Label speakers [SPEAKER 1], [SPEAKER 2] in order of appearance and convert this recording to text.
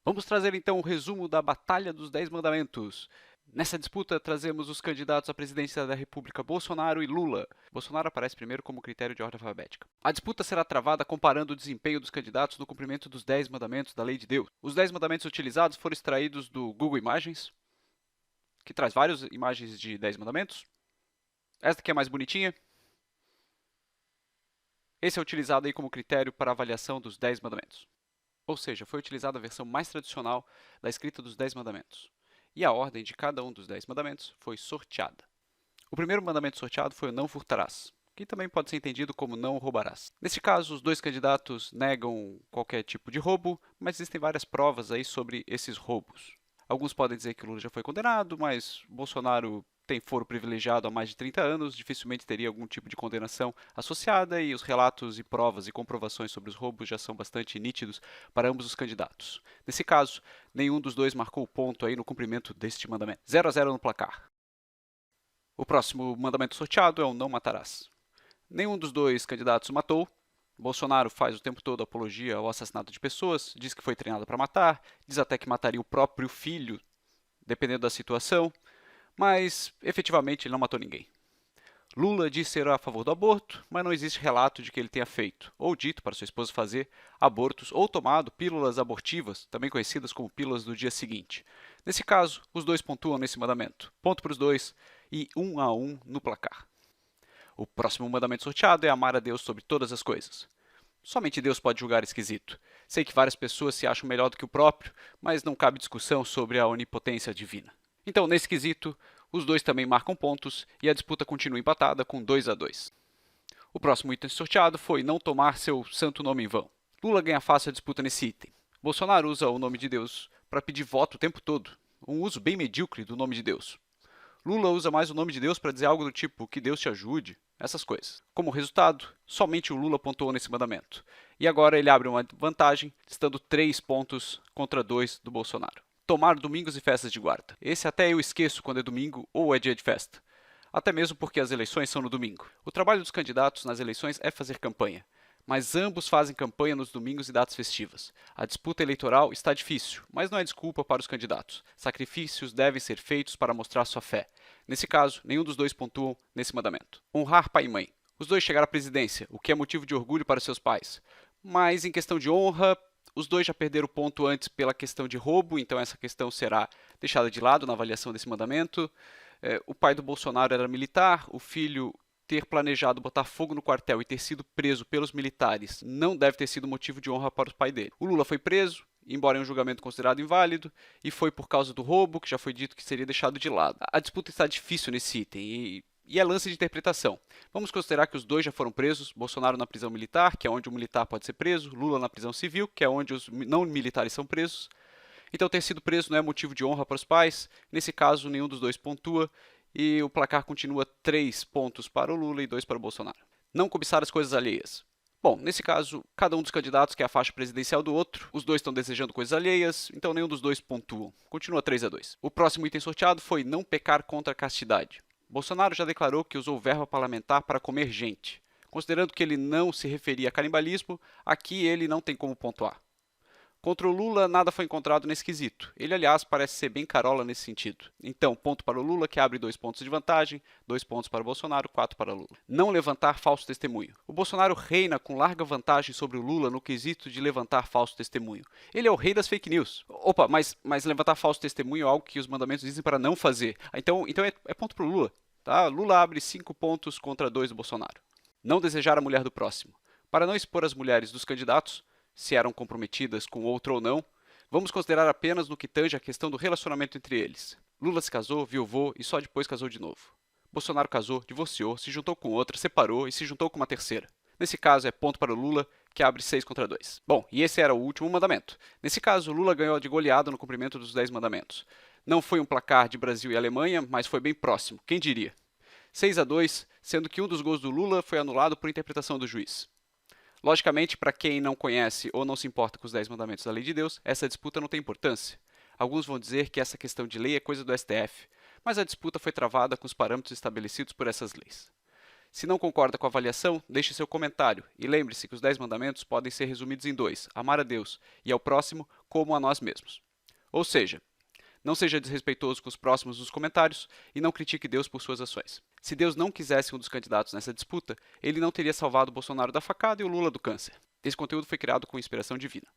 [SPEAKER 1] Vamos trazer então um resumo da Batalha dos 10 Mandamentos. Nessa disputa, trazemos os candidatos à presidência da República Bolsonaro e Lula. Bolsonaro aparece primeiro como critério de ordem alfabética. A disputa será travada comparando o desempenho dos candidatos no cumprimento dos 10 mandamentos da Lei de Deus. Os 10 mandamentos utilizados foram extraídos do Google Imagens, que traz várias imagens de 10 mandamentos. Esta aqui é mais bonitinha. Esse é utilizado aí como critério para avaliação dos 10 mandamentos. Ou seja, foi utilizada a versão mais tradicional da escrita dos 10 mandamentos. E a ordem de cada um dos 10 mandamentos foi sorteada. O primeiro mandamento sorteado foi o não furtarás, que também pode ser entendido como não roubarás. Neste caso, os dois candidatos negam qualquer tipo de roubo, mas existem várias provas aí sobre esses roubos. Alguns podem dizer que o Lula já foi condenado, mas Bolsonaro tem foro privilegiado há mais de 30 anos, dificilmente teria algum tipo de condenação associada, e os relatos e provas e comprovações sobre os roubos já são bastante nítidos para ambos os candidatos. Nesse caso, nenhum dos dois marcou o ponto aí no cumprimento deste mandamento. 0-0 no placar. O próximo mandamento sorteado é o não matarás. Nenhum dos dois candidatos matou. Bolsonaro faz o tempo todo apologia ao assassinato de pessoas, diz que foi treinado para matar, diz até que mataria o próprio filho, dependendo da situação, mas efetivamente ele não matou ninguém. Lula diz ser a favor do aborto, mas não existe relato de que ele tenha feito, ou dito para sua esposa fazer, abortos ou tomado pílulas abortivas, também conhecidas como pílulas do dia seguinte. Nesse caso, os dois pontuam nesse mandamento. Ponto para os dois e 1-1 no placar. O próximo mandamento sorteado é amar a Deus sobre todas as coisas. Somente Deus pode julgar esquisito. Sei que várias pessoas se acham melhor do que o próprio, mas não cabe discussão sobre a onipotência divina. Então, nesse quesito, os dois também marcam pontos e a disputa continua empatada com 2-2. O próximo item sorteado foi não tomar seu santo nome em vão. Lula ganha fácil a disputa nesse item. Bolsonaro usa o nome de Deus para pedir voto o tempo todo, um uso bem medíocre do nome de Deus. Lula usa mais o nome de Deus para dizer algo do tipo que Deus te ajude, essas coisas. Como resultado, somente o Lula pontuou nesse mandamento. E agora ele abre uma vantagem, estando 3 pontos contra 2 do Bolsonaro. Tomar domingos e festas de guarda. Esse até eu esqueço quando é domingo ou é dia de festa. Até mesmo porque as eleições são no domingo. O trabalho dos candidatos nas eleições é fazer campanha. Mas ambos fazem campanha nos domingos e datas festivas. A disputa eleitoral está difícil, mas não é desculpa para os candidatos. Sacrifícios devem ser feitos para mostrar sua fé. Nesse caso, nenhum dos dois pontuam nesse mandamento. Honrar pai e mãe. Os dois chegaram à presidência, o que é motivo de orgulho para seus pais. Mas em questão de honra, os dois já perderam ponto antes pela questão de roubo, então essa questão será deixada de lado na avaliação desse mandamento. O pai do Bolsonaro era militar, o filho ter planejado botar fogo no quartel e ter sido preso pelos militares não deve ter sido motivo de honra para o pai dele. O Lula foi preso, embora em um julgamento considerado inválido, e foi por causa do roubo, que já foi dito que seria deixado de lado. A disputa está difícil nesse item e é lance de interpretação. Vamos considerar que os dois já foram presos, Bolsonaro na prisão militar, que é onde o militar pode ser preso, Lula na prisão civil, que é onde os não militares são presos. Então ter sido preso não é motivo de honra para os pais, nesse caso nenhum dos dois pontua, e o placar continua 3 pontos para o Lula e 2 para o Bolsonaro. Não cobiçar as coisas alheias. Bom, nesse caso, cada um dos candidatos quer a faixa presidencial do outro, os dois estão desejando coisas alheias, então nenhum dos dois pontuam. Continua 3-2. O próximo item sorteado foi não pecar contra a castidade. Bolsonaro já declarou que usou verba parlamentar para comer gente. Considerando que ele não se referia a canibalismo, aqui ele não tem como pontuar. Contra o Lula, nada foi encontrado nesse quesito. Ele, aliás, parece ser bem carola nesse sentido. Então, ponto para o Lula, que abre 2 pontos de vantagem, 2 pontos para o Bolsonaro, 4 para o Lula. Não levantar falso testemunho. O Bolsonaro reina com larga vantagem sobre o Lula no quesito de levantar falso testemunho. Ele é o rei das fake news. Opa, mas levantar falso testemunho é algo que os mandamentos dizem para não fazer. Então é ponto para o Lula. Tá? Lula abre 5 pontos contra 2 do Bolsonaro. Não desejar a mulher do próximo. Para não expor as mulheres dos candidatos, se eram comprometidas com outro ou não, vamos considerar apenas no que tange a questão do relacionamento entre eles. Lula se casou, viuvou e só depois casou de novo. Bolsonaro casou, divorciou, se juntou com outra, separou e se juntou com uma terceira. Nesse caso é ponto para o Lula, que abre 6 contra 2. Bom, e esse era o último mandamento. Nesse caso, Lula ganhou de goleada no cumprimento dos 10 mandamentos. Não foi um placar de Brasil e Alemanha, mas foi bem próximo, quem diria? 6-2, sendo que um dos gols do Lula foi anulado por interpretação do juiz. Logicamente, para quem não conhece ou não se importa com os 10 mandamentos da lei de Deus, essa disputa não tem importância. Alguns vão dizer que essa questão de lei é coisa do STF, mas a disputa foi travada com os parâmetros estabelecidos por essas leis. Se não concorda com a avaliação, deixe seu comentário e lembre-se que os 10 mandamentos podem ser resumidos em dois: amar a Deus e ao próximo como a nós mesmos. Ou seja, não seja desrespeitoso com os próximos nos comentários e não critique Deus por suas ações. Se Deus não quisesse um dos candidatos nessa disputa, ele não teria salvado Bolsonaro da facada e o Lula do câncer. Esse conteúdo foi criado com inspiração divina.